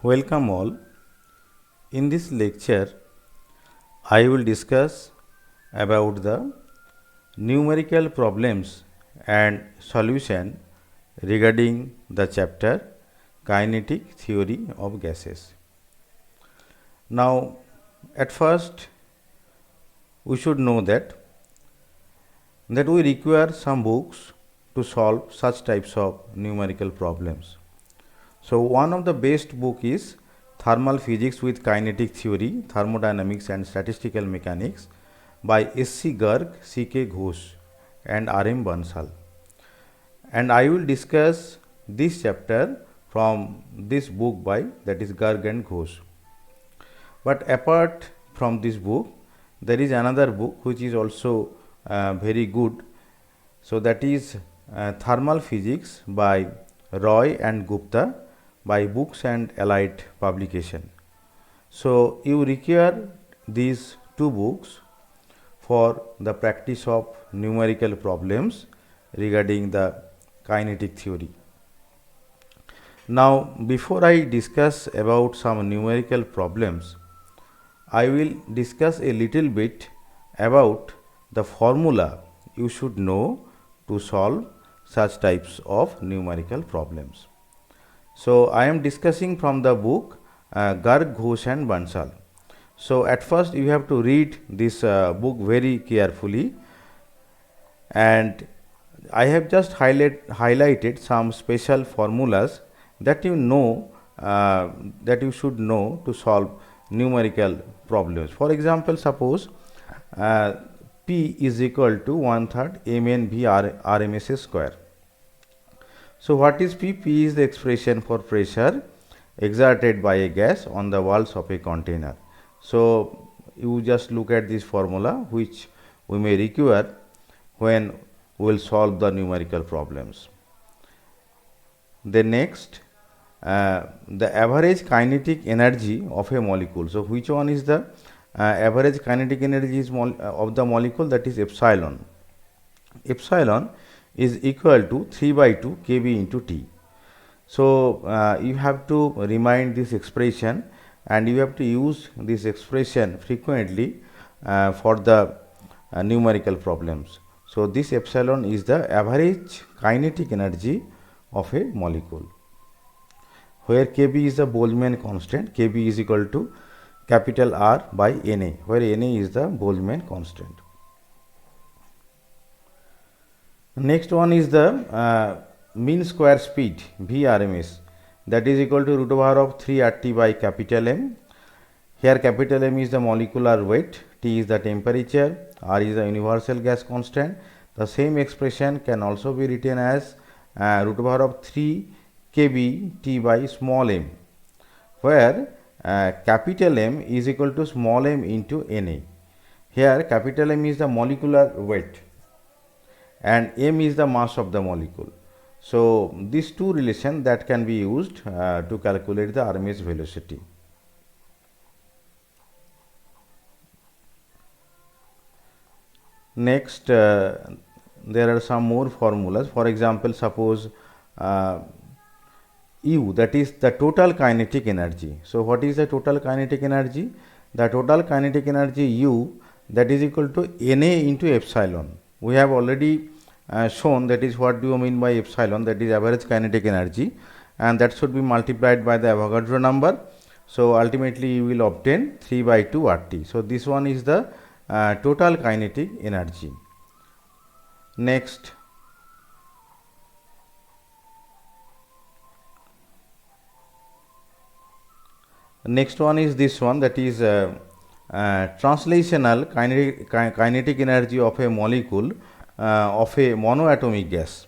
Welcome all. In this lecture, I will discuss about the numerical problems and solution regarding the chapter Kinetic Theory of Gases. Now, at first, we should know that we require some books to solve such types of numerical problems. So, one of the best book is Thermal Physics with Kinetic Theory, Thermodynamics and Statistical Mechanics by S.C. Garg, C.K. Ghosh and R.M. Bansal. And I will discuss this chapter from this book by that is Garg and Ghosh. But apart from this book, there is another book which is also very good. So, that is Thermal Physics by Roy and Gupta by Books and Allied Publication. So, you require these two books for the practice of numerical problems regarding the kinetic theory. Now, before I discuss about some numerical problems, I will discuss a little bit about the formula you should know to solve such types of numerical problems. So, I am discussing from the book Garg, Ghosh and Bansal. So, at first you have to read this book very carefully, and I have just highlighted some special formulas that you know that you should know to solve numerical problems. For example, suppose P is equal to 1/3 mn v RMS square. So, what is P? P is the expression for pressure exerted by a gas on the walls of a container. So, you just look at this formula which we may require when we will solve the numerical problems. Then next, the average kinetic energy of a molecule. So, which one is the average kinetic energy is of the molecule, that is epsilon. Epsilon is equal to 3/2 kb into T. So, you have to remind this expression and you have to use this expression frequently for the numerical problems. So, this epsilon is the average kinetic energy of a molecule, where kb is the Boltzmann constant. Kb is equal to capital R by Na, where Na is the Boltzmann constant. Next one is the mean square speed V RMS, that is equal to root over of 3 RT by capital M. Here capital M is the molecular weight, T is the temperature, R is the universal gas constant. The same expression can also be written as root over of 3 kb T by small m, where capital M is equal to small m into Na. Here capital M is the molecular weight and m is the mass of the molecule. So, these two relations that can be used to calculate the RMS velocity. Next, there are some more formulas. For example, suppose U, that is the total kinetic energy. So, what is the total kinetic energy? The total kinetic energy U, that is equal to Na into epsilon. We have already shown that is what do you mean by epsilon, that is average kinetic energy, and that should be multiplied by the Avogadro number. So, ultimately you will obtain 3/2 RT. So, this one is the total kinetic energy. Next, one is this one, that is translational kinetic energy of a molecule of a monoatomic gas,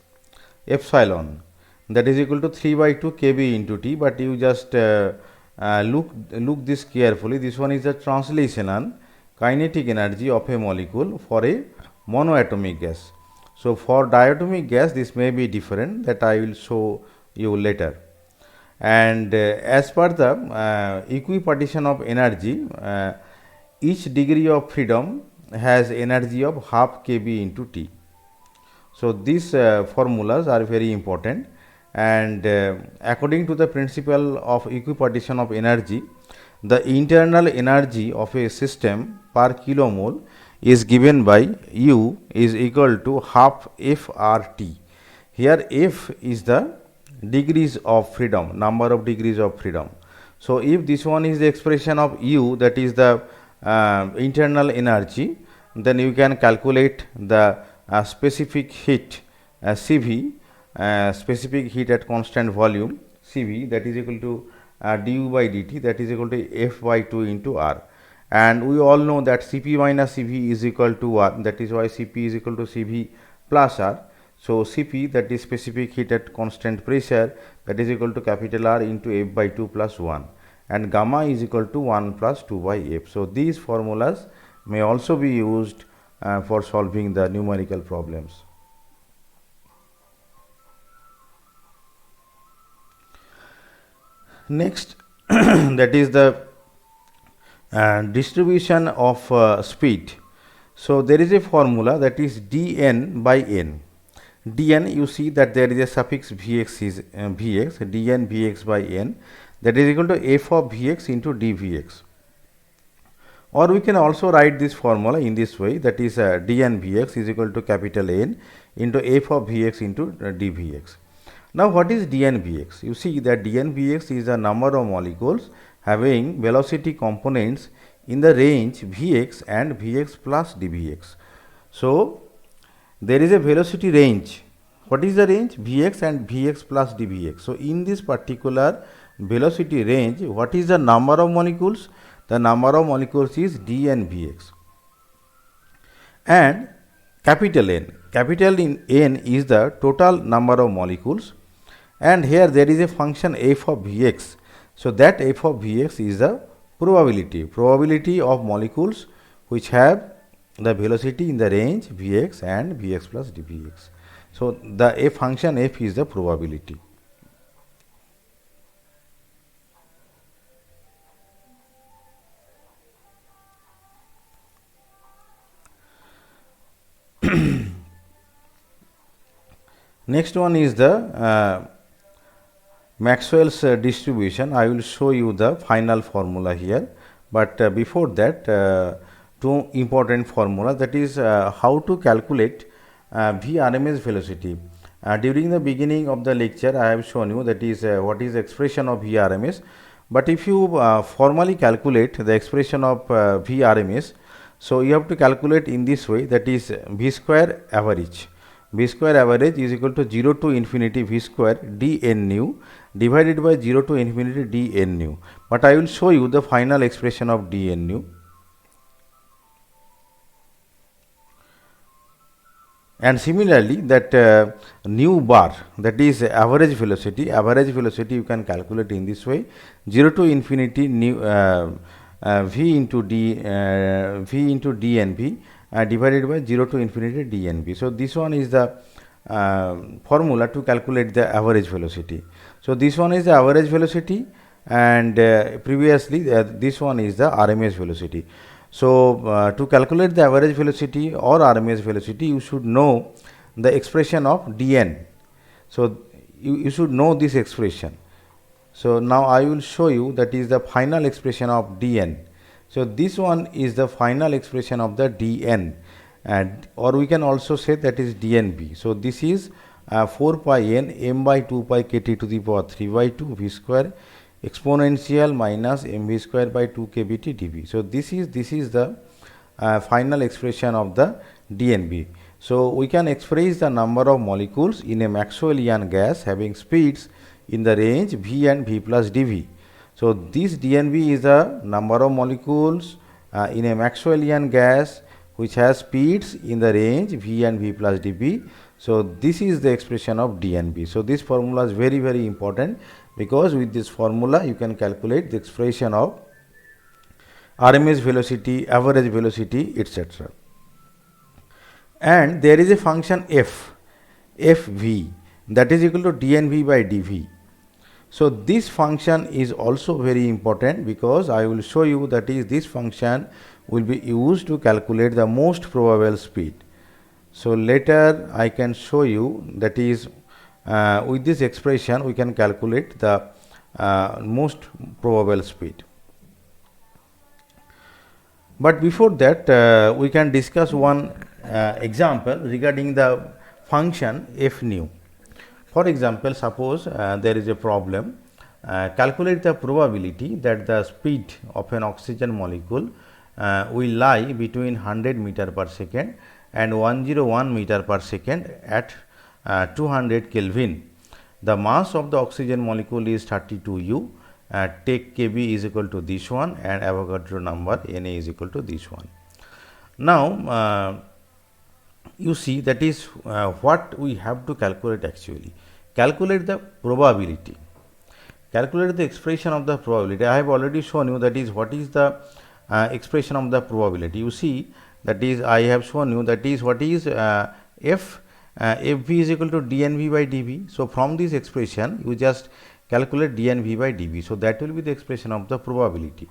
epsilon, that is equal to 3/2 kb into T, but you just look this carefully. This one is the translational kinetic energy of a molecule for a monoatomic gas. So, for diatomic gas this may be different, that I will show you later. And as per the equipartition of energy, each degree of freedom has energy of half kb into T. So, these formulas are very important, and according to the principle of equipartition of energy, the internal energy of a system per kilomole is given by U is equal to half FRT. Here F is the degrees of freedom, number of degrees of freedom. So if this one is the expression of U, that is the internal energy, then you can calculate the specific heat CV, specific heat at constant volume CV, that is equal to du by dt, that is equal to F by 2 into R. And we all know that Cp minus Cv is equal to R, that is why Cp is equal to Cv plus R. So Cp, that is specific heat at constant pressure, that is equal to capital R into F by 2 plus 1, and gamma is equal to 1 plus 2 by F. So these formulas may also be used for solving the numerical problems. Next, that is the distribution of speed. So there is a formula, that is dn by n. Dn, you see that there is a suffix vx is vx, dn vx by n, that is equal to f of vx into dvx. Or we can also write this formula in this way, that is dn vx is equal to capital N into f of vx into dvx. Now what is dn vx? You see that dn vx is the number of molecules having velocity components in the range vx and vx plus dvx. So there is a velocity range. What is the range? Vx and vx plus dvx. So in this particular velocity range, what is the number of molecules? The number of molecules is dn vx. And capital N, capital N is the total number of molecules, and here there is a function f of vx. So that f of vx is the probability of molecules which have the velocity in the range vx and vx plus dvx. So the f function f is the probability. Next one is the Maxwell's distribution. I will show you the final formula here, but before that, two important formula, that is how to calculate Vrms velocity. During the beginning of the lecture, I have shown you that is what is expression of Vrms, but if you formally calculate the expression of Vrms, so you have to calculate in this way, that is V square average. V square average is equal to 0 to infinity V square dn nu divided by 0 to infinity dn nu. But I will show you the final expression of dn nu. And similarly, that nu bar, that is average velocity you can calculate in this way, 0 to infinity nu v into dnv divided by 0 to infinity dnv. So this one is the formula to calculate the average velocity. So this one is the average velocity, and previously this one is the RMS velocity. So to calculate the average velocity or RMS velocity, you should know the expression of dn. So you should know this expression. So now I will show you, that is the final expression of dn. So this one is the final expression of the dn, and or we can also say that is dnb. So this is 4 pi n m by 2 pi kt to the power 3 by 2 v square exponential minus mv square by 2 kbt dv. So this is the final expression of the dnb. So we can express the number of molecules in a Maxwellian gas having speeds in the range v and v plus dv. So this dnv is the number of molecules in a Maxwellian gas which has speeds in the range v and v plus dv. So this is the expression of dnb. So this formula is very, very important, because with this formula you can calculate the expression of RMS velocity, average velocity, etc. And there is a function fv, that is equal to dnv by dv. So this function is also very important, because I will show you that is this function will be used to calculate the most probable speed. So later I can show you, that is with this expression we can calculate the most probable speed. But before that we can discuss one example regarding the function f nu. For example, suppose there is a problem, calculate the probability that the speed of an oxygen molecule will lie between 100 meter per second and 101 meter per second at 200 Kelvin. The mass of the oxygen molecule is 32 U. Take Kb is equal to this one and Avogadro number Na is equal to this one. Now, you see that is what we have to calculate actually. Calculate the probability. Calculate the expression of the probability. I have already shown you that is what is the expression of the probability. You see that is I have shown you that is what is Fv is equal to dnv by dv. So, from this expression you just calculate dnv by dv. So, that will be the expression of the probability.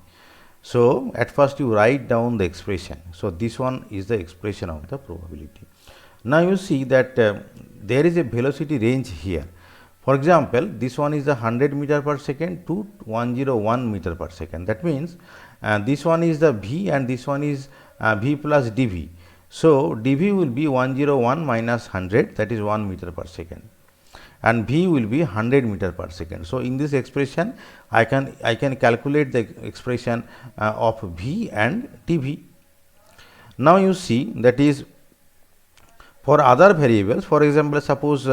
So, at first you write down the expression. So, this one is the expression of the probability. Now, you see that there is a velocity range here. For example, this one is the 100 meter per second to 101 meter per second. That means this one is the v and this one is v plus dv. So, dv will be 101 minus 100, that is 1 meter per second, and v will be 100 meter per second. So, in this expression I can calculate the expression of v and dv. Now, you see that is for other variables. For example, suppose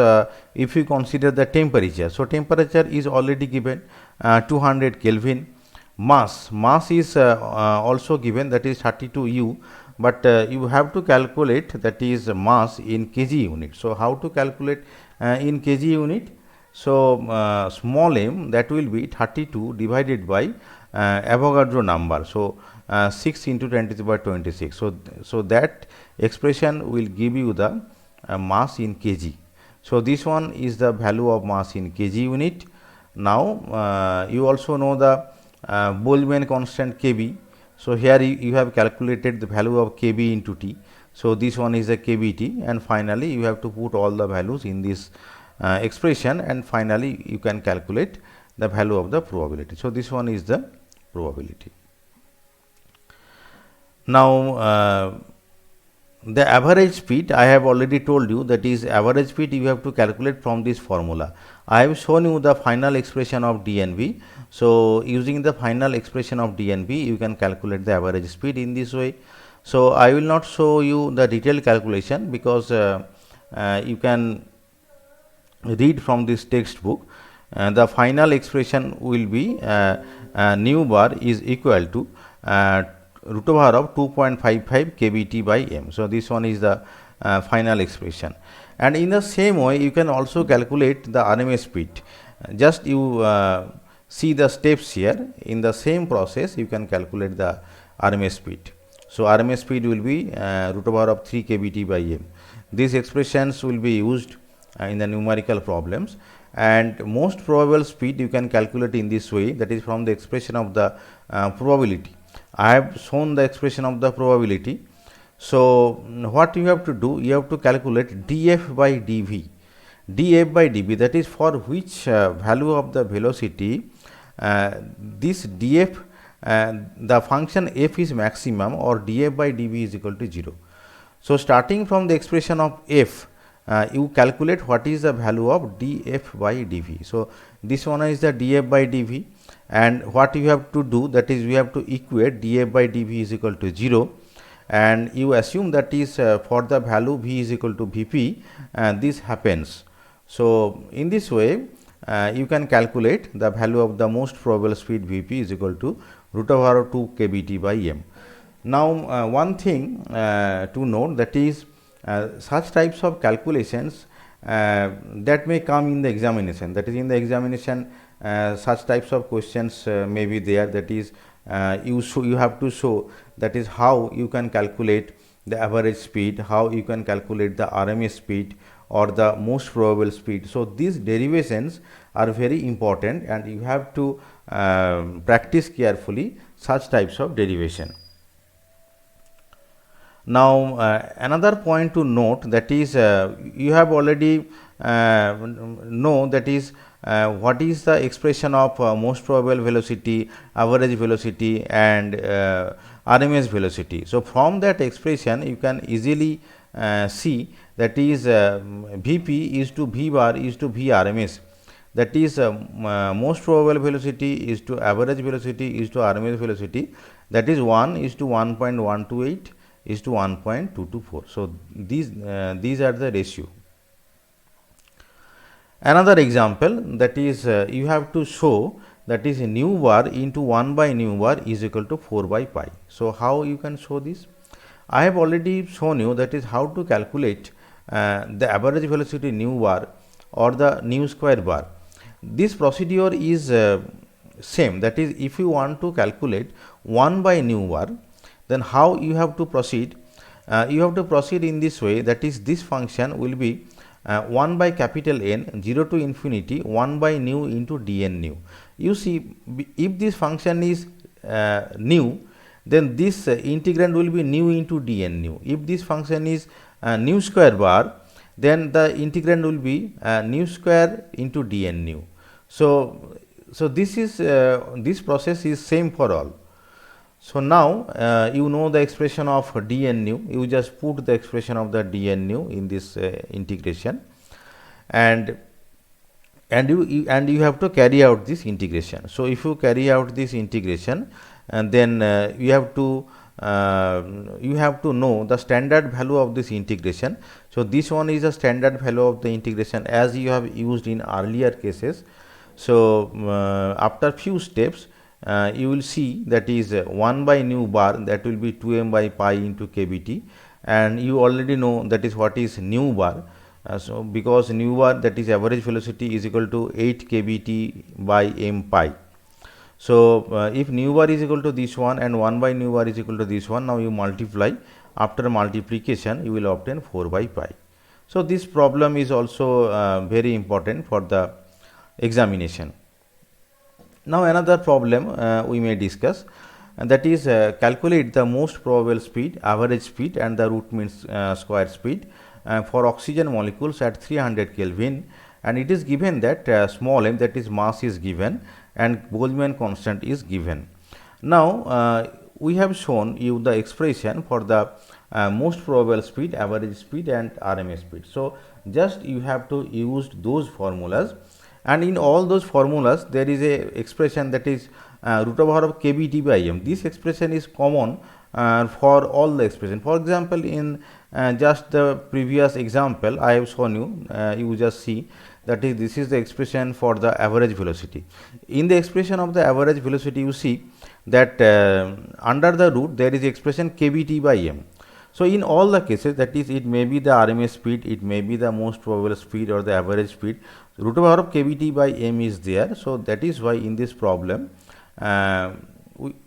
if you consider the temperature. So, temperature is already given 200 Kelvin. Mass is also given, that is 32 U, but you have to calculate that is mass in kg unit. So, how to calculate in kg unit? So, small m, that will be 32 divided by Avogadro number. So, 6 into 10 to the power 26. So, that expression will give you the mass in kg. So, this one is the value of mass in kg unit. Now, you also know the Boltzmann constant kb. So, here you have calculated the value of kb into t. So, this one is a kbt, and finally, you have to put all the values in this expression, and finally, you can calculate the value of the probability. So, this one is the probability. Now, the average speed I have already told you, that is average speed you have to calculate from this formula. I have shown you the final expression of dnv. So, using the final expression of dnv you can calculate the average speed in this way. So, I will not show you the detailed calculation because you can read from this textbook. The final expression will be nu bar is equal to root over of 2.55 kbt by m. So, this one is the final expression, and in the same way you can also calculate the RMS speed. Just you see the steps here. In the same process you can calculate the RMS speed. So, RMS speed will be root over of 3 kbt by m. These expressions will be used in the numerical problems, and most probable speed you can calculate in this way, that is from the expression of the probability. I have shown the expression of the probability. So, what you have to do? You have to calculate df by dv. df by dv, that is for which value of the velocity this df the function f is maximum, or df by dv is equal to 0. So, starting from the expression of f, you calculate what is the value of df by dv. So, this one is the df by dv, and what you have to do, that is we have to equate df by dv is equal to 0, and you assume that is for the value v is equal to vp, and this happens. So, in this way you can calculate the value of the most probable speed vp is equal to root over 2 kbt by m. Now, one thing to note, that is such types of calculations that may come in the examination, that is in the examination such types of questions may be there, that is you have to show that is how you can calculate the average speed, how you can calculate the RMS speed or the most probable speed. So, these derivations are very important, and you have to practice carefully such types of derivation. Now, another point to note, that is you have already know, that is what is the expression of most probable velocity, average velocity, and RMS velocity. So from that expression you can easily see, that is Vp is to V bar is to V RMS, that is most probable velocity is to average velocity is to RMS velocity, that is 1 is to 1.128 is to 1.224. So these are the ratio. Another example, that is you have to show, that is nu bar into 1 by nu bar is equal to 4 by pi. So how you can show this? I have already shown you, that is how to calculate the average velocity nu bar or the nu square bar. This procedure is same, that is if you want to calculate 1 by nu bar, then how you have to proceed? You have to proceed in this way, that is this function will be 1 by capital N 0 to infinity 1 by nu into dn nu. You see, if this function is nu, then this integrand will be nu into dn nu. If this function is nu square bar, then the integrand will be nu square into dn nu. So this is this process is same for all. So now you know the expression of dn nu, you just put the expression of the dn nu in this integration, and you have to carry out this integration. So if you carry out this integration, and then you have to know the standard value of this integration. So this one is a standard value of the integration as you have used in earlier cases. So after few steps you will see, that is 1 by nu bar, that will be 2m by pi into kbt, and you already know that is what is nu bar. So because nu bar, that is average velocity, is equal to 8 kbt by m pi. So if nu bar is equal to this one and 1 by nu bar is equal to this one, now you multiply, after multiplication you will obtain 4 by pi. So this problem is also very important for the examination. Now another problem we may discuss, and that is calculate the most probable speed, average speed, and the root mean square speed for oxygen molecules at 300 Kelvin, and it is given that small m, that is mass, is given and Boltzmann constant is given. Now we have shown you the expression for the most probable speed, average speed, and RMS speed. So just you have to use those formulas, and in all those formulas there is a expression, that is root over of kbt by m. This expression is common for all the expression. For example, in just the previous example I have shown you, you just see, that is this is the expression for the average velocity. In the expression of the average velocity, you see that under the root there is expression kbt by m. So in all the cases, that is it may be the RMS speed, it may be the most probable speed or the average speed, root over of kbt by m is there. So that is why in this problem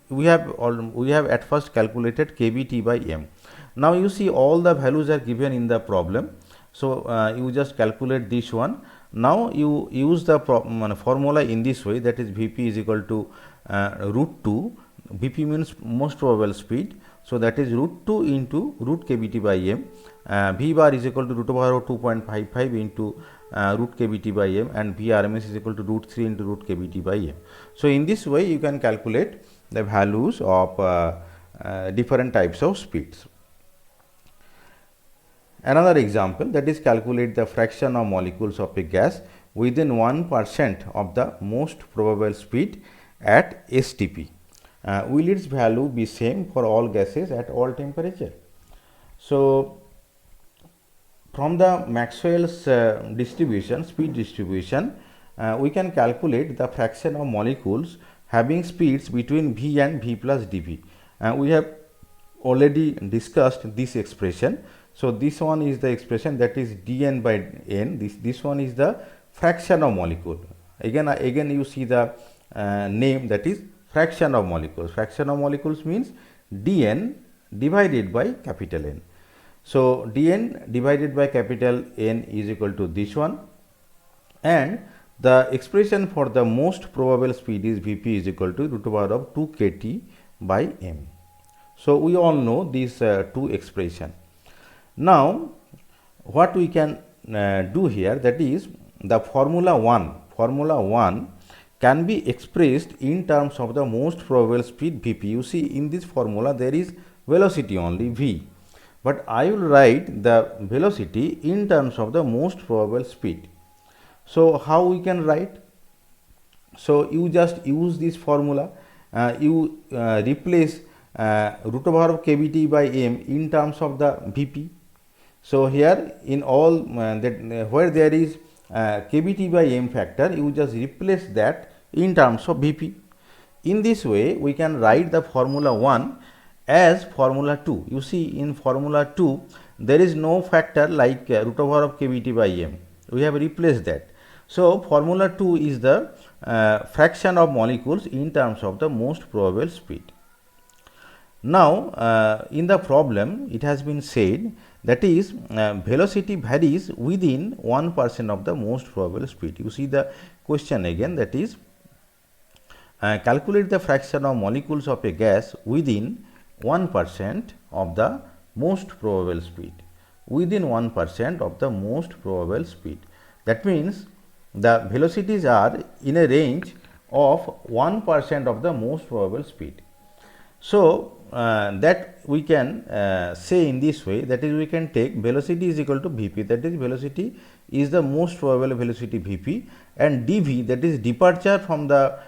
we have at first calculated kbt by m. Now you see all the values are given in the problem. So you just calculate this one. Now you use the formula in this way, that is Vp is equal to root 2. Vp means most probable speed. So that is root 2 into root kbt by m. V bar is equal to root over 2.55 into root kbt by m, and V RMS is equal to root 3 into root kbt by m. So in this way you can calculate the values of different types of speeds. Another example, that is calculate the fraction of molecules of a gas within 1% of the most probable speed at STP. Will its value be same for all gases at all temperature? So from the Maxwell's distribution, speed distribution, we can calculate the fraction of molecules having speeds between v and v plus dv. We have already discussed this expression. So this one is the expression, that is dn by n. This one is the fraction of molecule. Again you see the name, that is fraction of molecules. Fraction of molecules means dn divided by capital N. So dn divided by capital N is equal to this one, and the expression for the most probable speed is Vp is equal to root over of 2 kT by m. So we all know these two expression. Now what we can do here, that is the formula 1 can be expressed in terms of the most probable speed Vp. You see, in this formula there is velocity only v, but I will write the velocity in terms of the most probable speed. So how we can write? So you just use this formula, you replace root over of kBt by m in terms of the Vp. So here in all where there is kBt by m factor, you just replace that in terms of Vp. In this way we can write the formula 1 as formula 2. You see, in formula 2 there is no factor like root over of kBt by m, we have replaced that. So formula 2 is the fraction of molecules in terms of the most probable speed. Now in the problem it has been said, that is velocity varies within 1% of the most probable speed. You see the question again, that is calculate the fraction of molecules of a gas within 1% of the most probable speed. Within 1% of the most probable speed. That means the velocities are in a range of 1% of the most probable speed. So that we can say in this way, that is we can take velocity is equal to Vp, that is velocity is the most probable velocity Vp, and dV, that is departure from the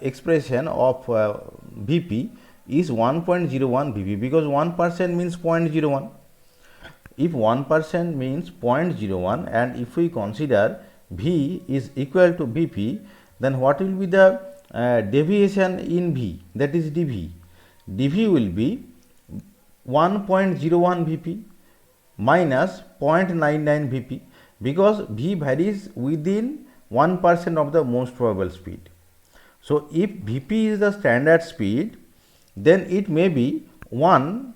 expression of Vp, is 1.01 Vp, because 1% means 0.01. If 1% means 0.01 and if we consider V is equal to Vp, then what will be the deviation in V, that is dV. dV will be 1.01 Vp minus 0.99 Vp, because V varies within 1% of the most probable speed. So if Vp is the standard speed, then it may be 1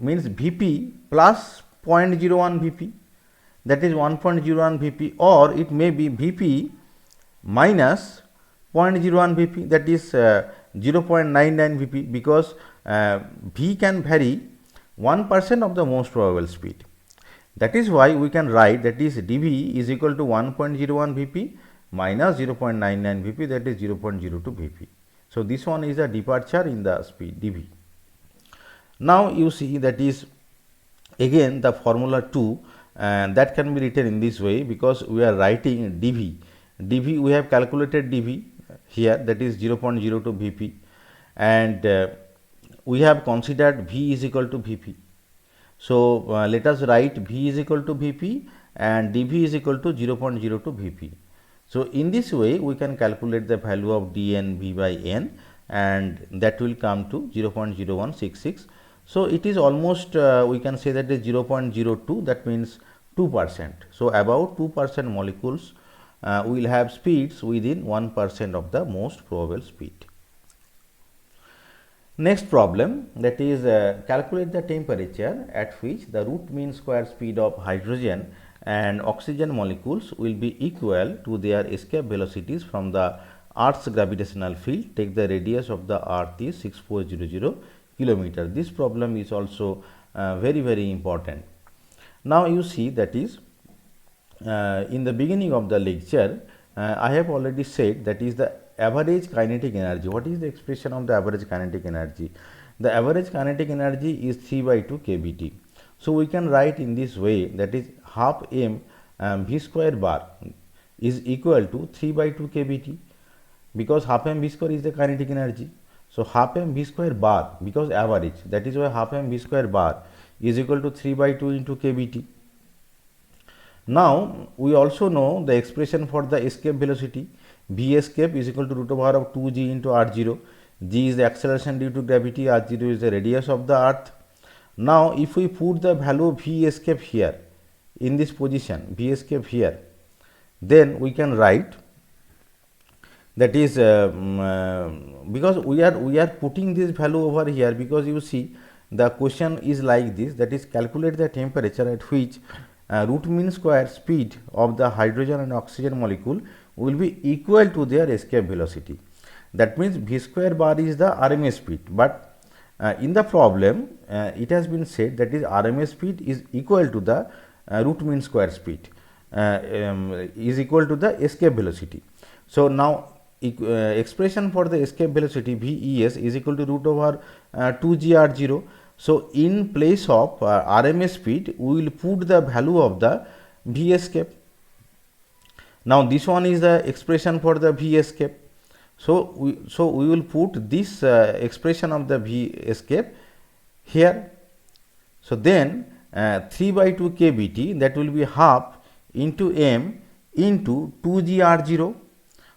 means Vp plus 0.01 Vp, that is 1.01 Vp, or it may be Vp minus 0.01 Vp, that is 0.99 Vp, because V can vary 1% of the most probable speed. That is why we can write, that is dV is equal to 1.01 Vp minus 0.99 Vp, that is 0.02 Vp. So this one is a departure in the speed dV. Now you see, that is again the formula 2, and that can be written in this way, because we are writing dV. dV we have calculated dV here, that is 0.02 Vp, and we have considered V is equal to Vp. So let us write V is equal to Vp and dV is equal to 0.02 Vp. So in this way we can calculate the value of dN by n, and that will come to 0.0166. So it is almost we can say that is 0.02, that means 2%. So about 2% molecules will have speeds within 1% of the most probable speed. Next problem, that is calculate the temperature at which the root mean square speed of hydrogen and oxygen molecules will be equal to their escape velocities from the Earth's gravitational field. Take the radius of the Earth is 6400 kilometer. This problem is also very important. Now you see, that is in the beginning of the lecture I have already said, that is the average kinetic energy. What is the expression of the average kinetic energy? The average kinetic energy is 3 by 2 kBt. So we can write in this way, that is half m v square bar is equal to 3 by 2 kBt, because half m v square is the kinetic energy. So half m v square bar, because average, that is why half m v square bar is equal to 3 by 2 into kBt. Now we also know the expression for the escape velocity. V escape is equal to root over of 2g into r0. G is the acceleration due to gravity, r0 is the radius of the earth. Now if we put the value of V escape here in this position, V escape here, then we can write, that is because we are putting this value over here, because you see the question is like this, that is calculate the temperature at which root mean square speed of the hydrogen and oxygen molecule will be equal to their escape velocity. That means V square bar is the RMS speed, but in the problem it has been said that is RMS speed is equal to the root mean square speed is equal to the escape velocity. So now expression for the escape velocity VES is equal to root over 2gr0. So in place of RMS speed, we will put the value of the V escape. Now this one is the expression for the V escape. So we will put this expression of the V escape here. So then 3 by 2 kBt, that will be half into m into 2gr0.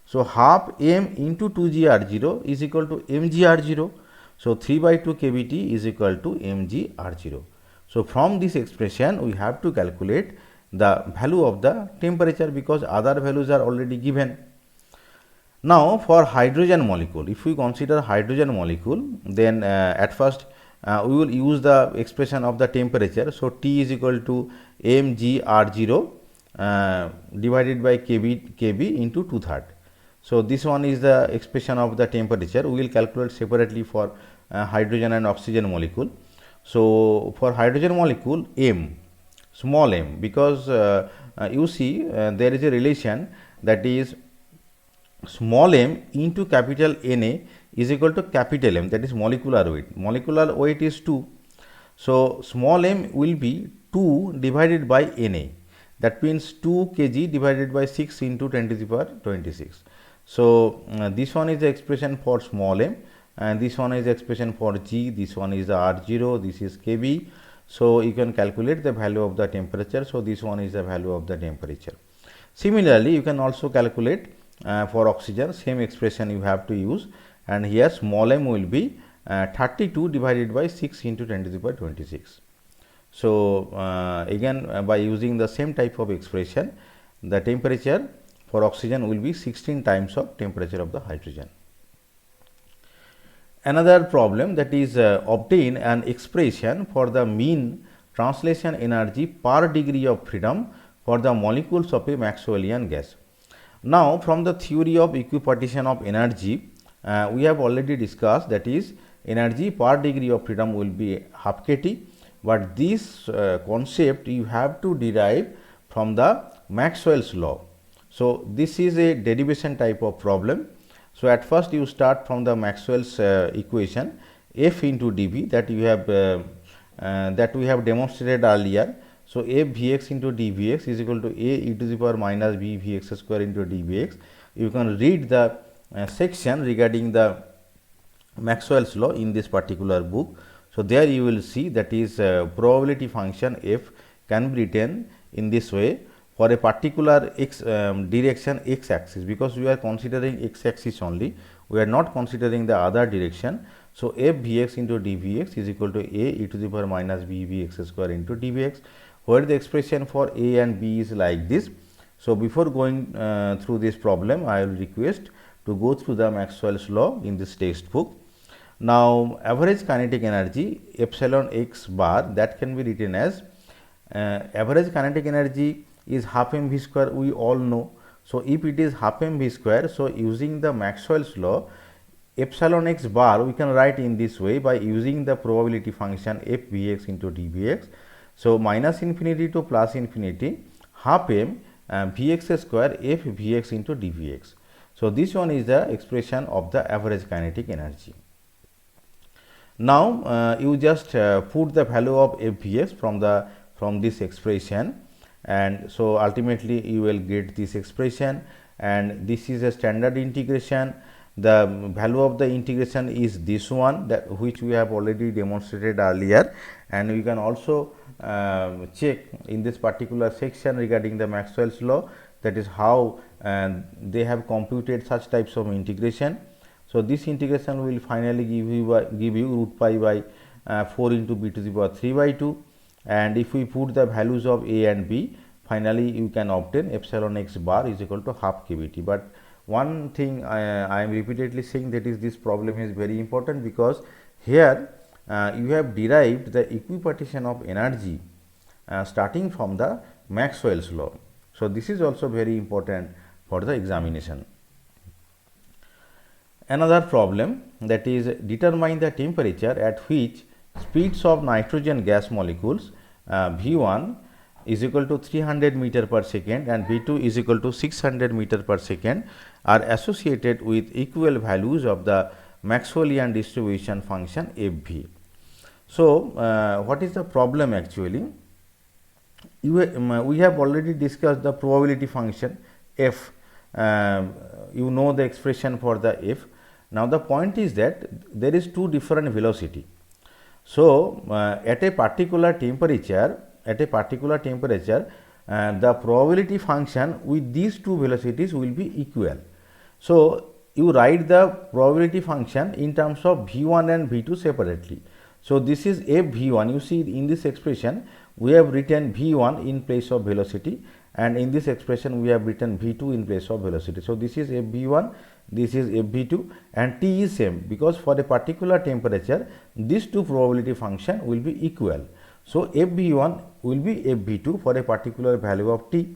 So half m into 2gr0 is equal to mgr0. So 3 by 2 kBt is equal to mgr0. So from this expression we have to calculate the value of the temperature, because other values are already given. Now for hydrogen molecule, if we consider hydrogen molecule, then at first we will use the expression of the temperature. So T is equal to mgr0 divided by kb into 2/3. So this one is the expression of the temperature. We will calculate separately for hydrogen and oxygen molecule. So for hydrogen molecule, m, small m, because you see there is a relation, that is small m into capital Na is equal to capital M, that is molecular weight. Molecular weight is 2. So small m will be 2 divided by Na, that means 2 kg divided by 6 into 10 to the power 26. So this one is the expression for small m, and this one is the expression for G, this one is the R0, this is kb. So you can calculate the value of the temperature. So this one is the value of the temperature. Similarly, you can also calculate for oxygen, same expression you have to use, and here small m will be 32 divided by 6 into 10 to the power 26. So again by using the same type of expression, the temperature for oxygen will be 16 times of temperature of the hydrogen. Another problem, that is obtain an expression for the mean translation energy per degree of freedom for the molecules of a Maxwellian gas. Now from the theory of equipartition of energy, we have already discussed, that is energy per degree of freedom will be half kT, but this concept you have to derive from the Maxwell's law. So this is a derivation type of problem. So at first you start from the Maxwell's equation F into dV, that you have that we have demonstrated earlier. So F Vx into dVx is equal to A e to the power minus B Vx square into dVx. You can read the section regarding the Maxwell's law in this particular book. So there you will see, that is probability function F can be written in this way for a particular x direction x axis, because we are considering x axis only, we are not considering the other direction. So F Vx into dVx is equal to A e to the power minus B Vx square into dVx, where the expression for A and B is like this. So before going through this problem, I will request to go through the Maxwell's law in this textbook. Now average kinetic energy epsilon x bar, that can be written as average kinetic energy is half mv square, we all know. So if it is half mv square, so using the Maxwell's law, epsilon x bar we can write in this way by using the probability function F Vx into dVx. So minus infinity to plus infinity, half m Vx square F Vx into dVx. So this one is the expression of the average kinetic energy. Now you just put the value of F Vx from this expression, and so ultimately you will get this expression, and this is a standard integration. The value of the integration is this one, that which we have already demonstrated earlier, and we can also check in this particular section regarding the Maxwell's law, that is how they have computed such types of integration. So this integration will finally give you root pi by 4 into b to the power 3 by 2, and if we put the values of A and B, finally you can obtain epsilon x bar is equal to half kBt. But one thing I am repeatedly saying, that is this problem is very important, because here you have derived the equipartition of energy starting from the Maxwell's law. So this is also very important for the examination. Another problem, that is determine the temperature at which speeds of nitrogen gas molecules V1 is equal to 300 meter per second and V2 is equal to 600 meter per second are associated with equal values of the Maxwellian distribution function Fv. So, what is the problem actually? We have already discussed the probability function f. You know the expression for the f. Now, the point is that there is two different velocity. So, at a particular temperature, the probability function with these two velocities will be equal. So, you write the probability function in terms of V1 and V2 separately. So, this is f V1. You see in this expression we have written V1 in place of velocity, and in this expression we have written V2 in place of velocity. So, this is f V1, this is f V2, and T is same because for a particular temperature these two probability function will be equal. So, f V1 will be f V2 for a particular value of T.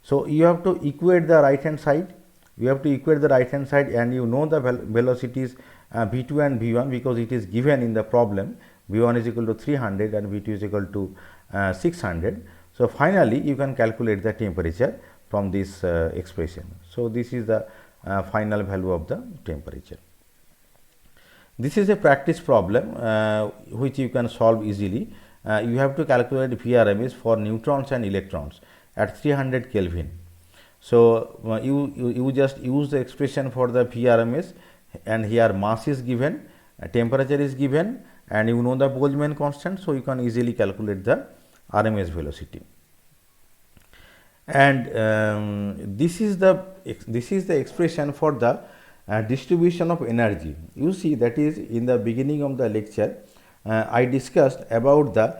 So, you have to equate the right hand side. And you know the velocities V2 and V1 because it is given in the problem. V1 is equal to 300 and V2 is equal to 600. So, finally, you can calculate the temperature from this expression. So, this is the final value of the temperature. This is a practice problem which you can solve easily. You have to calculate Vrms for neutrons and electrons at 300 Kelvin. So, you just use the expression for the Vrms, and here mass is given, temperature is given, and you know the Boltzmann constant. So, you can easily calculate the RMS velocity. And this is the expression for the distribution of energy. You see, that is in the beginning of the lecture I discussed about the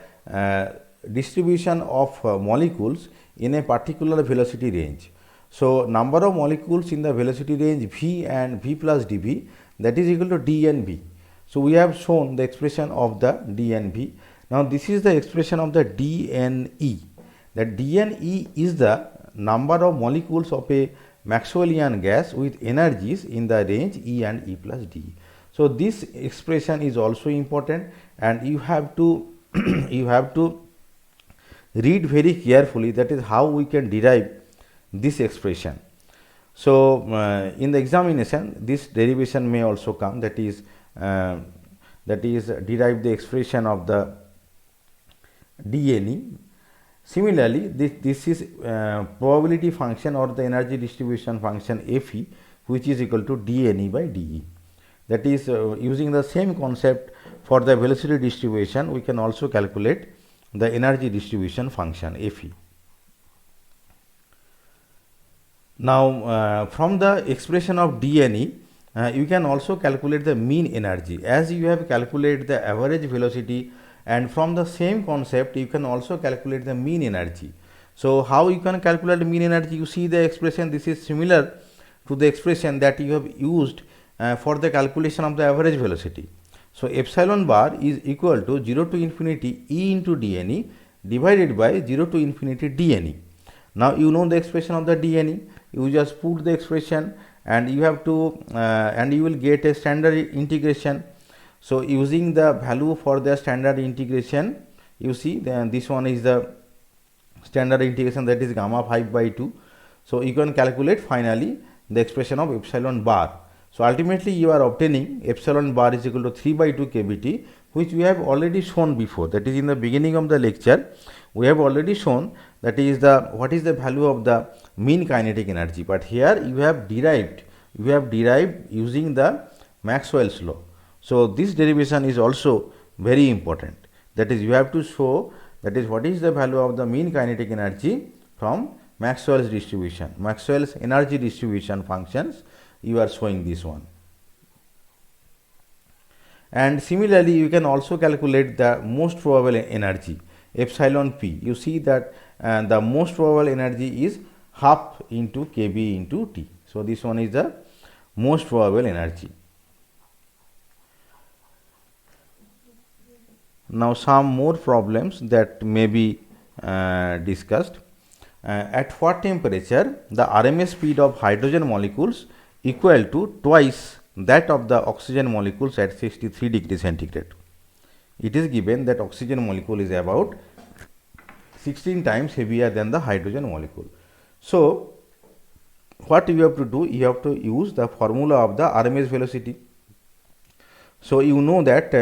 distribution of molecules in a particular velocity range. So, number of molecules in the velocity range V and V plus dV, that is equal to d and V. So, we have shown the expression of the d and V. Now, this is the expression of the d and E. That d and E is the number of molecules of a Maxwellian gas with energies in the range E and E plus d. So, this expression is also important, and you have to read very carefully. That is how we can derive this expression. So, in the examination this derivation may also come, that is derive the expression of the dNE. Similarly, this is probability function or the energy distribution function Fe, which is equal to dNE by dE. That is using the same concept for the velocity distribution, we can also calculate the energy distribution function Fe. Now, from the expression of dNE, you can also calculate the mean energy, as you have calculated the average velocity, and from the same concept you can also calculate the mean energy. So, how you can calculate mean energy? You see the expression, this is similar to the expression that you have used for the calculation of the average velocity. So, epsilon bar is equal to 0 to infinity E into dNE divided by 0 to infinity dNE. Now, you know the expression of the dNE, you just put the expression and you have to and you will get a standard integration. So, using the value for the standard integration, you see then this one is the standard integration, that is gamma 5 by 2. So, you can calculate finally the expression of epsilon bar. So, ultimately you are obtaining epsilon bar is equal to 3 by 2 kBT, which we have already shown before, that is in the beginning of the lecture we have already shown that is the what is the value of the mean kinetic energy, but here you have derived using the Maxwell's law. So, this derivation is also very important, that is you have to show that is what is the value of the mean kinetic energy from Maxwell's distribution, Maxwell's energy distribution functions, you are showing this one. And similarly, you can also calculate the most probable energy epsilon p. You see that the most probable energy is half into kb into T. So, this one is the most probable energy. Now, some more problems that may be discussed. At what temperature the RMS speed of hydrogen molecules equal to twice that of the oxygen molecules at 63 degree centigrade. It is given that oxygen molecule is about 16 times heavier than the hydrogen molecule. So what you have to do, you have to use the formula of the RMS velocity. So you know that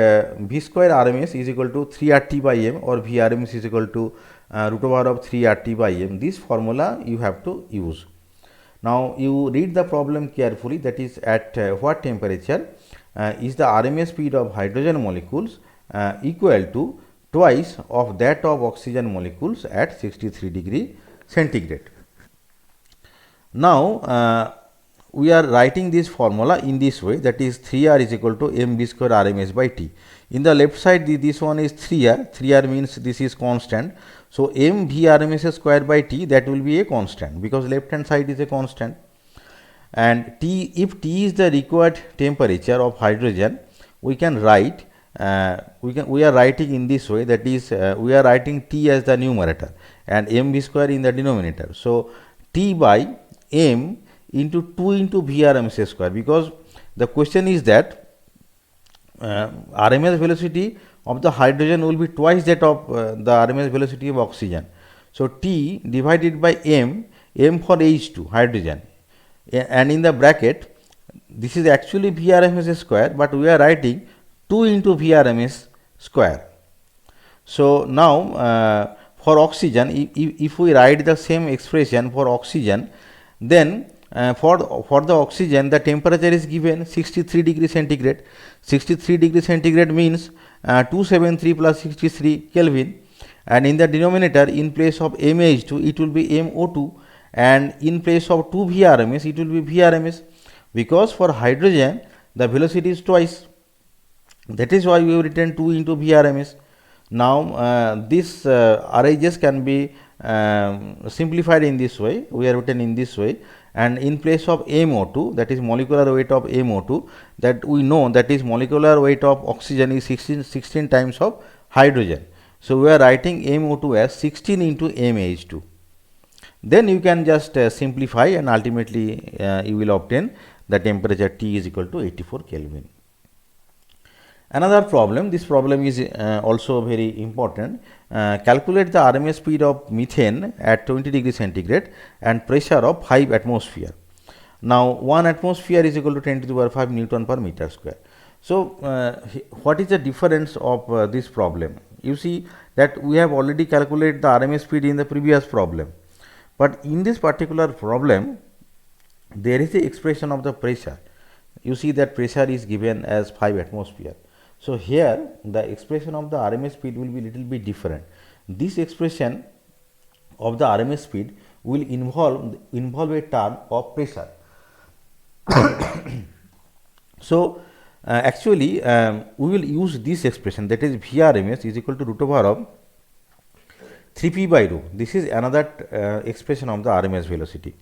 V square RMS is equal to 3 RT by m, or V RMS is equal to root over of 3 RT by m. This formula you have to use. Now you read the problem carefully, that is at what temperature is the RMS speed of hydrogen molecules equal to twice of that of oxygen molecules at 63 degree centigrade. Now we are writing this formula in this way, that is 3R is equal to mv square RMS by T. In the left side this one is 3R, 3R means this is constant. So mv RMS square by T, that will be a constant, because left hand side is a constant. And T, if T is the required temperature of hydrogen, we can write we are writing in this way, that is we are writing T as the numerator and mv square in the denominator. So T by m into 2 into V RMS square, because the question is that RMS velocity of the hydrogen will be twice that of the RMS velocity of oxygen. So T divided by m for H2 hydrogen, and in the bracket this is actually V RMS square, but we are writing 2 into V RMS square. So now for oxygen, if we write the same expression for oxygen, then for the oxygen the temperature is given 63 degree centigrade. 63 degree centigrade means 273 plus 63 Kelvin, and in the denominator in place of mH2 it will be MO2, and in place of 2 VRMS it will be VRMS, because for hydrogen the velocity is twice. That is why we have written 2 into VRMS. Now this RHS can be simplified in this way. We have written in this way, and in place of MO2, that is molecular weight of MO2, that we know that is molecular weight of oxygen is 16 times of hydrogen. So we are writing MO2 as 16 into mH2. Then you can just simplify, and ultimately you will obtain the temperature T is equal to 84 Kelvin. Another problem, this problem is also very important. Calculate the RMS speed of methane at 20 degree centigrade and pressure of 5 atmosphere. Now 1 atmosphere is equal to 10 to the power 5 Newton per meter square. So what is the difference of this problem? You see that we have already calculated the RMS speed in the previous problem, but in this particular problem there is a expression of the pressure. You see that pressure is given as 5 atmosphere. So here the expression of the RMS speed will be little bit different. This expression of the RMS speed will involve a term of pressure. So actually we will use this expression, that is VRMS is equal to root over of 3p by rho. This is another expression of the RMS velocity.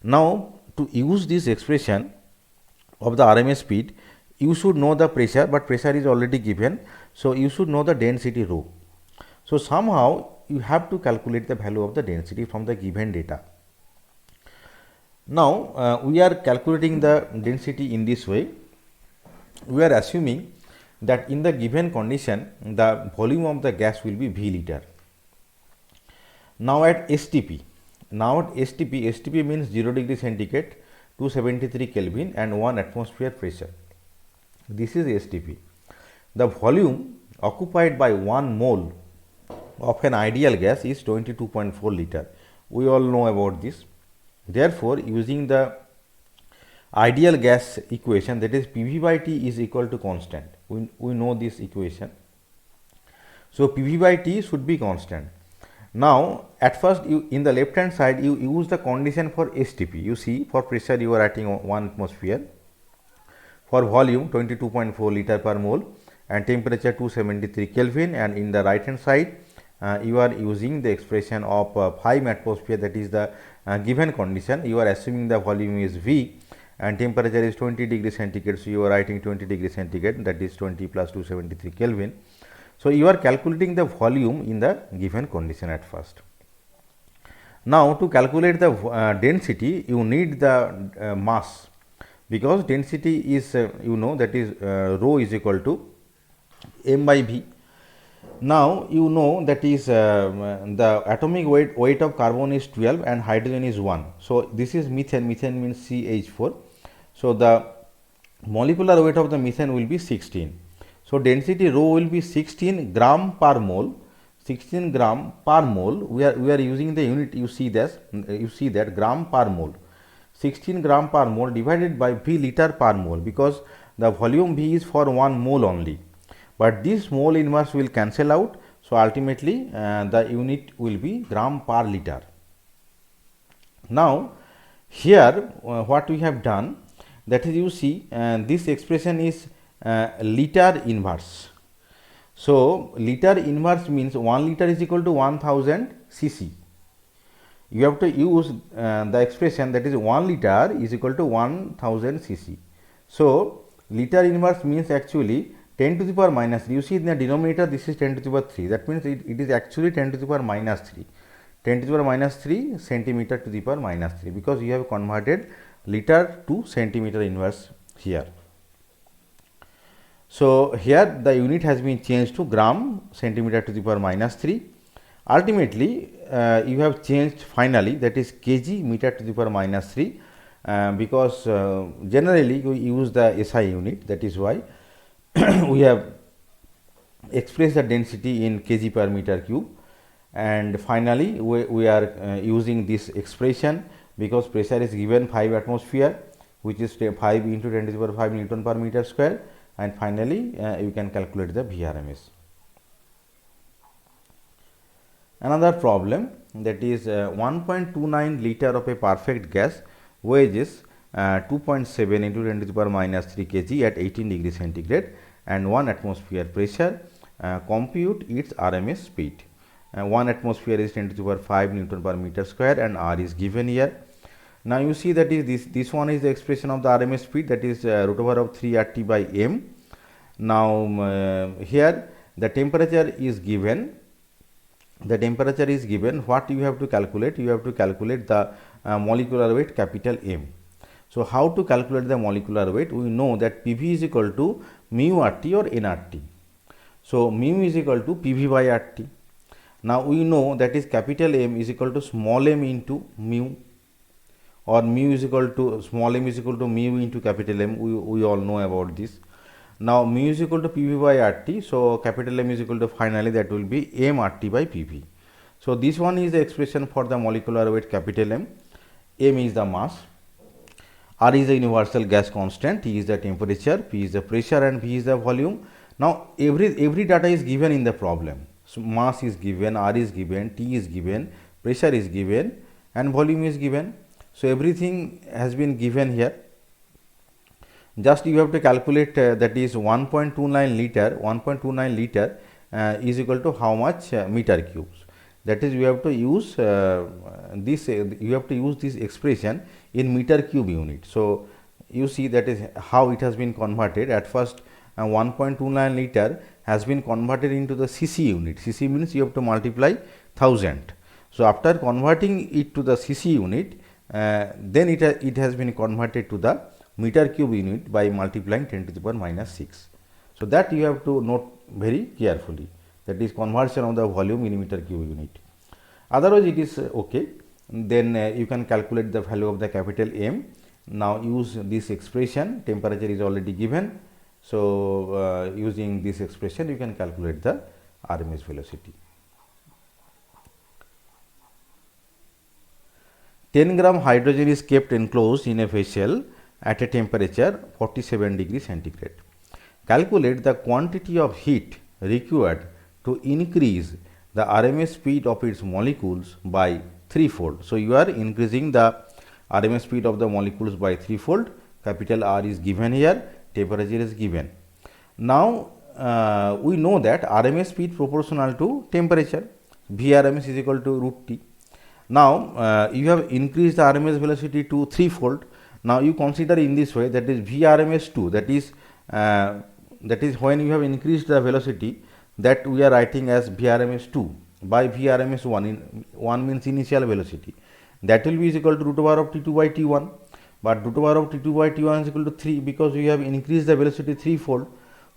Now to use this expression of the RMS speed, you should know the pressure, but pressure is already given. So you should know the density rho. So somehow you have to calculate the value of the density from the given data. Now we are calculating the density in this way. We are assuming that in the given condition the volume of the gas will be V liter. Now at STP, STP means 0 degree centigrade, 273 Kelvin and 1 atmosphere pressure. This is STP. The volume occupied by 1 mole of an ideal gas is 22.4 liter. We all know about this. Therefore, using the ideal gas equation, that is PV by T is equal to constant. We know this equation. So PV by T should be constant. Now at first you in the left hand side you use the condition for STP. You see for pressure you are writing 1 atmosphere. For volume 22.4 liter per mole and temperature 273 Kelvin, and in the right hand side you are using the expression of 5 atmosphere, that is the given condition. You are assuming the volume is V and temperature is 20 degree centigrade. So you are writing 20 degree centigrade, that is 20 plus 273 Kelvin. So you are calculating the volume in the given condition at first. Now to calculate the density you need the mass, because density is you know that is rho is equal to m by v. Now you know that is the atomic weight of carbon is 12 and hydrogen is 1. So this is methane. Methane means CH4. So the molecular weight of the methane will be 16. So density rho will be 16 gram per mole. 16 gram per mole. We are using the unit. You see that gram per mole. 16 gram per mole divided by V liter per mole, because the volume V is for 1 mole only. But this mole inverse will cancel out. So ultimately the unit will be gram per liter. Now here what we have done, that is, you see this expression is liter inverse. So liter inverse means 1 liter is equal to 1000 cc. You have to use the expression, that is 1 liter is equal to 1000 cc. So liter inverse means actually 10 to the power minus 3. You see in the denominator this is 10 to the power 3. That means it is actually 10 to the power minus 3. 10 to the power minus 3 centimeter to the power minus 3, because you have converted liter to centimeter inverse here. So here the unit has been changed to gram centimeter to the power minus 3. Ultimately you have changed finally, that is kg meter to the power minus 3, because generally we use the SI unit. That is why we have expressed the density in kg per meter cube. And finally we are using this expression, because pressure is given 5 atmosphere, which is 5 into 10 to the power 5 Newton per meter square, and finally you can calculate the VRMS. Another problem, that is 1.29 liter of a perfect gas weighs 2.7 into 10 to the power minus 3 kg at 18 degree centigrade and 1 atmosphere pressure. Compute its RMS speed. 1 atmosphere is 10 to the power 5 Newton per meter square and R is given here. Now you see that is this one is the expression of the RMS speed, that is root over of 3 RT by M. Now here the temperature is given. What you have to calculate? You have to calculate the molecular weight capital M. So how to calculate the molecular weight? We know that PV is equal to mu RT or nRT. So mu is equal to PV by RT. Now we know that is capital M is equal to small m into mu, or mu is equal to small m is equal to mu into capital M. We all know about this. Now mu is equal to PV by RT. So capital M is equal to, finally that will be m RT by PV. So this one is the expression for the molecular weight capital M. M is the mass, R is the universal gas constant, T is the temperature, P is the pressure, and V is the volume. Now every data is given in the problem. So mass is given, R is given, T is given, pressure is given, and volume is given. So everything has been given here. Just you have to calculate that is 1.29 liter is equal to how much meter cubes. That is, you have to use this expression in meter cube unit. So you see that is how it has been converted. At first 1.29 liter has been converted into the cc unit. Cc means you have to multiply 1000. So after converting it to the cc unit, then it has been converted to the meter cube unit by multiplying 10 to the power minus 6. So that you have to note very carefully, that is conversion of the volume in meter cube unit. Otherwise it is okay. Then you can calculate the value of the capital M. Now use this expression, temperature is already given. So using this expression you can calculate the RMS velocity. 10 gram hydrogen is kept enclosed in a vessel at a temperature 47 degree centigrade. Calculate the quantity of heat required to increase the RMS speed of its molecules by threefold. So you are increasing the RMS speed of the molecules by threefold. Capital R is given here, temperature is given. Now we know that RMS speed proportional to temperature, Vrms is equal to root T. Now you have increased the RMS velocity to threefold. Now you consider in this way, that is Vrms2, that is when you have increased the velocity, that we are writing as Vrms2 by Vrms1. 1 means initial velocity, that will be is equal to root over of T2 by T1, but root over of T2 by T1 is equal to 3, because we have increased the velocity threefold.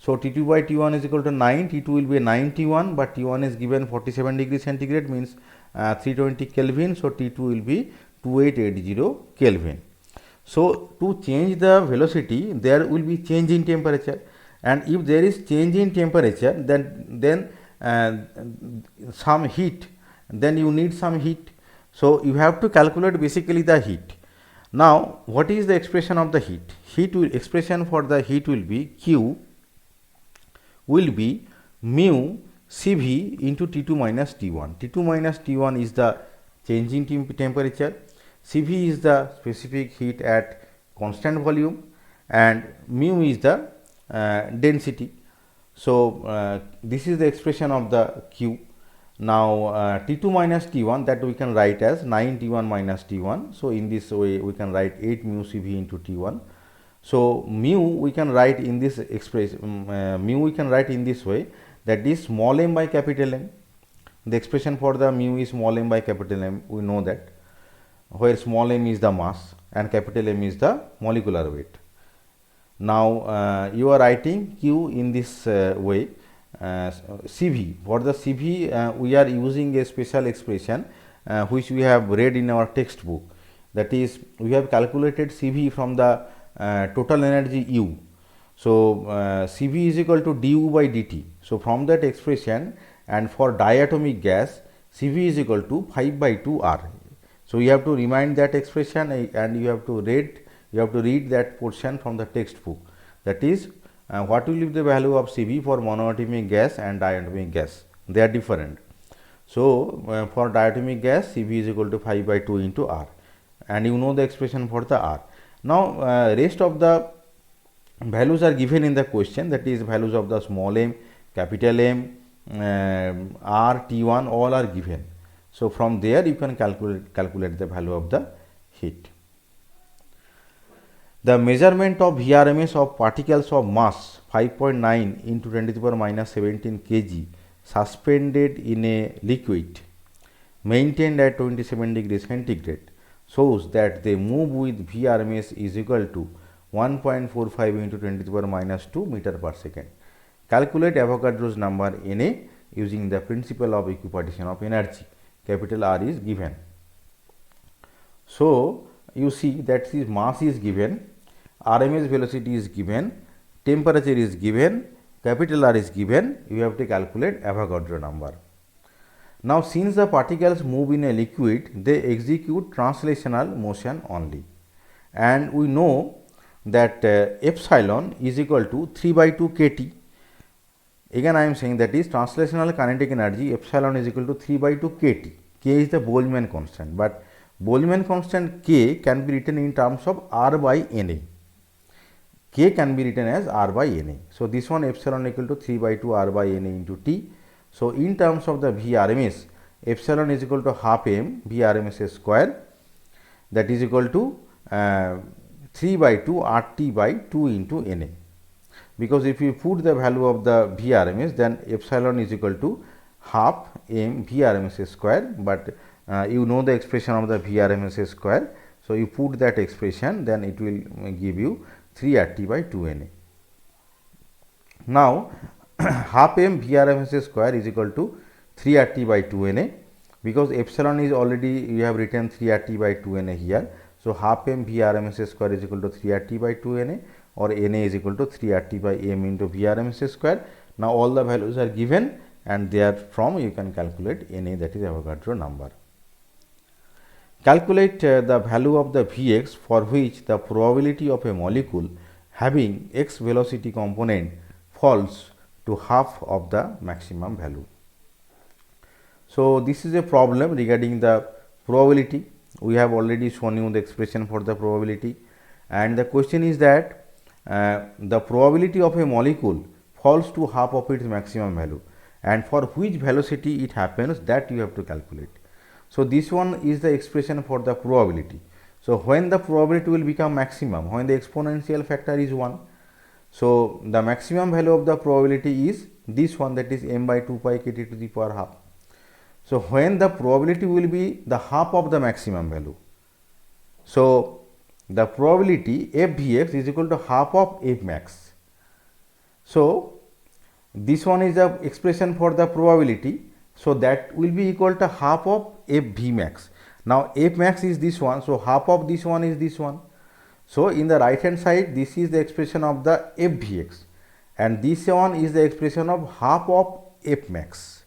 So T2 by T1 is equal to 9, T2 will be 91, but T1 is given 47 degree centigrade, means 320 Kelvin. So T2 will be 2880 Kelvin. So to change the velocity, there will be change in temperature, and if there is change in temperature, then some heat, then you need some heat. So you have to calculate basically the heat. Now what is the expression of the heat? Expression for the heat will be Q will be mu Cv into T2 minus T1. T2 minus T1 is the changing temperature, Cv is the specific heat at constant volume, and mu is the density. So this is the expression of the Q. Now T2 minus T1, that we can write as 9 T1 minus T1. So in this way we can write 8 mu Cv into T1. So mu we can write in this expression, mu we can write in this way, that is small m by capital M. The expression for the mu is small m by capital M, we know that, where small m is the mass and capital M is the molecular weight. Now you are writing Q in this way. Cv, for the Cv we are using a special expression which we have read in our textbook, that is we have calculated Cv from the total energy U. So Cv is equal to du by dt. So from that expression, and for diatomic gas, Cv is equal to 5 by 2 R. So you have to remind that expression, and you have to read that portion from the textbook, that is what will be the value of Cv for monoatomic gas and diatomic gas, they are different. So for diatomic gas, Cv is equal to 5 by 2 into R, and you know the expression for the R. Now rest of the values are given in the question, that is values of the small m, capital M, R, T1, all are given. So from there you can calculate the value of the heat. The measurement of VRMS of particles of mass 5.9 into 10 to the power minus 17 kg suspended in a liquid maintained at 27 degrees centigrade shows that they move with VRMS is equal to 1.45 into 10 to the power minus 2 meter per second. Calculate Avogadro's number Na using the principle of equipartition of energy. Capital R is given. So you see that this mass is given, RMS velocity is given, temperature is given, capital R is given, you have to calculate Avogadro number. Now since the particles move in a liquid, they execute translational motion only, and we know that epsilon is equal to 3 by 2 kT. Again I am saying, that is translational kinetic energy epsilon is equal to 3 by 2 kT. K is the Boltzmann constant, but Boltzmann constant K can be written in terms of R by Na. K can be written as R by Na. So this one epsilon equal to 3 by 2 R by Na into T. So in terms of the VRMS, epsilon is equal to half m VRMS square, that is equal to 3 by 2 RT by 2 into Na. Because if you put the value of the VRMS, then epsilon is equal to half m VRMS square, but you know the expression of the VRMS square. So you put that expression, then it will give you 3 RT by 2 Na. Now half m VRMS square is equal to 3 RT by 2 Na, because epsilon is already, you have written 3 RT by 2 Na here. So half m VRMS square is equal to 3 RT by 2 Na, or Na is equal to 3 RT by m into VRMS square. Now all the values are given, and therefrom you can calculate Na, that is Avogadro number. Calculate the value of the Vx for which the probability of a molecule having x velocity component falls to half of the maximum value. So this is a problem regarding the probability. We have already shown you the expression for the probability, and the question is that the probability of a molecule falls to half of its maximum value, and for which velocity it happens, that you have to calculate. So this one is the expression for the probability. So when the probability will become maximum, when the exponential factor is 1. So the maximum value of the probability is this one, that is m by 2 pi kT to the power half. So when the probability will be the half of the maximum value, so the probability f Vx is equal to half of f max. So This one is the expression for the probability, so that will be equal to half of f v max. Now f max is this one, so half of this one is this one. So in the right hand side, this is the expression of the f vx, and this one is the expression of half of f max.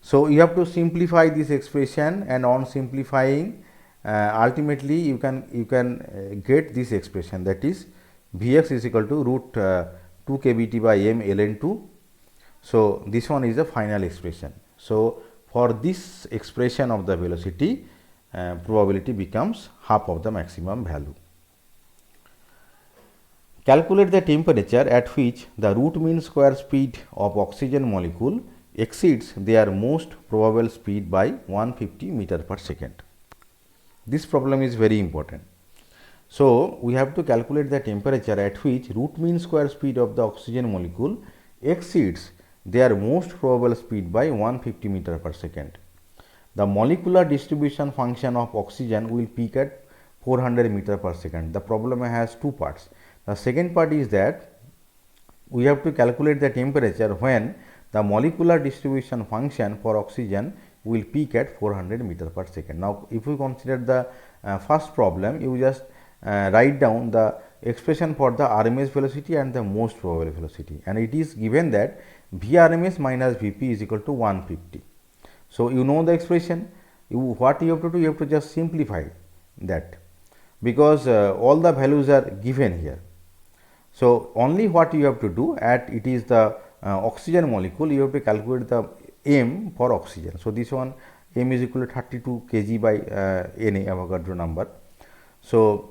So you have to simplify this expression, and on simplifying, ultimately you can get this expression, that is Vx is equal to root 2 kBT by m ln 2. So this one is the final expression. So for this expression of the velocity, probability becomes half of the maximum value. Calculate the temperature at which the root mean square speed of oxygen molecule exceeds their most probable speed by 150 meter per second. This problem is very important. So we have to calculate the temperature at which root mean square speed of the oxygen molecule exceeds their most probable speed by 150 meter per second. The molecular distribution function of oxygen will peak at 400 meter per second. The problem has two parts. The second part is that we have to calculate the temperature when the molecular distribution function for oxygen will peak at 400 meter per second. Now, if we consider the first problem, you just write down the expression for the RMS velocity and the most probable velocity, and it is given that Vrms minus Vp is equal to 150. So you know the expression. What you have to do, you have to just simplify that, because all the values are given here. So only what you have to do, at it is the oxygen molecule, you have to calculate the m for oxygen. So this one, m is equal to 32 kg by Na, Avogadro number. So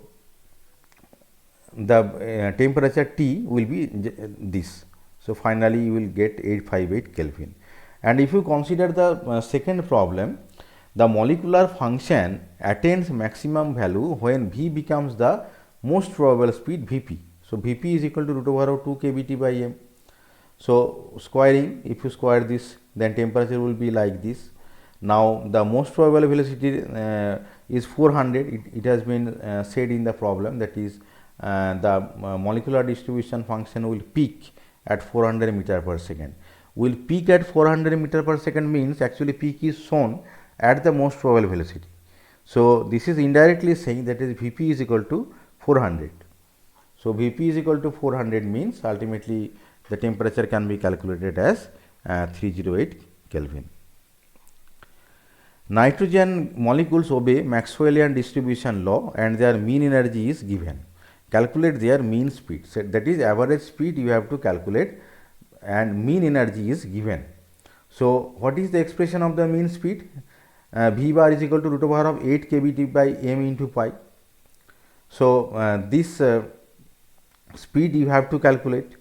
the temperature T will be this. So finally you will get 858 Kelvin. And if you consider the second problem, the molecular function attains maximum value when V becomes the most probable speed Vp. So Vp is equal to root over of 2 kBT by m. So squaring, if you square this, then temperature will be like this. Now the most probable velocity is 400. It has been said in the problem, that is the molecular distribution function will peak at 400 meter per second. Will peak at 400 meter per second means actually peak is shown at the most probable velocity. So this is indirectly saying that is Vp is equal to 400. So Vp is equal to 400 means ultimately the temperature can be calculated as 308 Kelvin. Nitrogen molecules obey Maxwellian distribution law and their mean energy is given. Calculate their mean speed. So that is average speed you have to calculate, and mean energy is given. So what is the expression of the mean speed? V bar is equal to root over of 8 kBT by m into pi. So this speed you have to calculate.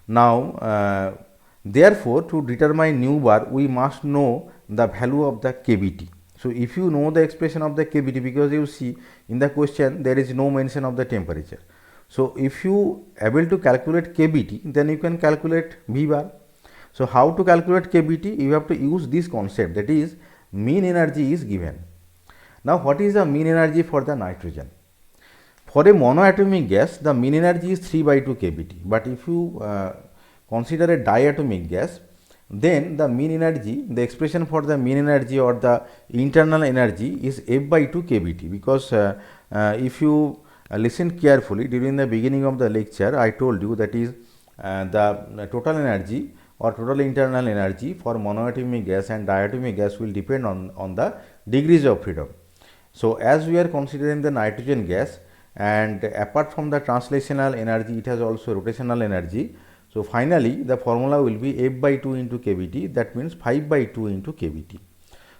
Now therefore to determine nu bar we must know the value of the kBT. So if you know the expression of the kBT, because you see in the question there is no mention of the temperature. So if you able to calculate kBT, then you can calculate V bar. So how to calculate kBT? You have to use this concept, that is mean energy is given. Now what is the mean energy for the nitrogen? For a monoatomic gas, the mean energy is 3 by 2 kBT. But if you consider a diatomic gas, then the mean energy, the expression for the mean energy or the internal energy is F by 2 kBT, because if you listen carefully, during the beginning of the lecture I told you that is the total energy or total internal energy for monoatomic gas and diatomic gas will depend on the degrees of freedom. So as we are considering the nitrogen gas, and apart from the translational energy, it has also rotational energy. So finally the formula will be F by 2 into kBT, that means 5 by 2 into kBT.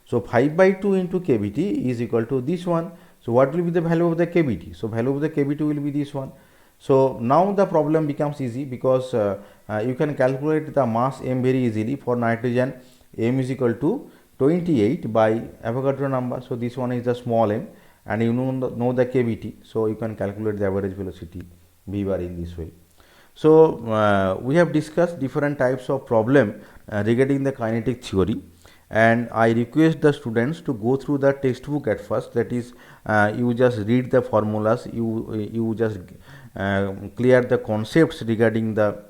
So 5 by 2 into kBT is equal to this one. So what will be the value of the kBT? So value of the kBT will be this one. So now the problem becomes easy, because you can calculate the mass m very easily. For nitrogen, m is equal to 28 by Avogadro number. So this one is the small m, and you know the kBT. So you can calculate the average velocity V bar in this way. So we have discussed different types of problem regarding the kinetic theory, and I request the students to go through the textbook at first. That is, you just read the formulas, you just clear the concepts regarding the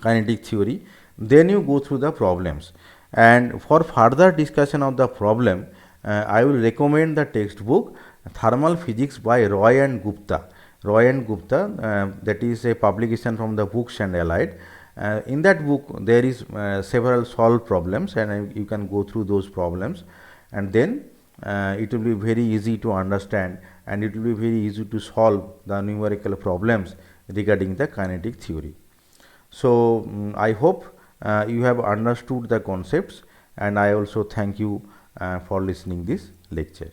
kinetic theory, then you go through the problems. And for further discussion of the problem, I will recommend the textbook Thermal Physics by Roy and Gupta. Roy and Gupta, that is a publication from the Books and Allied. In that book, there is several solved problems, and you can go through those problems, and then it will be very easy to understand, and it will be very easy to solve the numerical problems regarding the kinetic theory. So, I hope you have understood the concepts, and I also thank you for listening this lecture.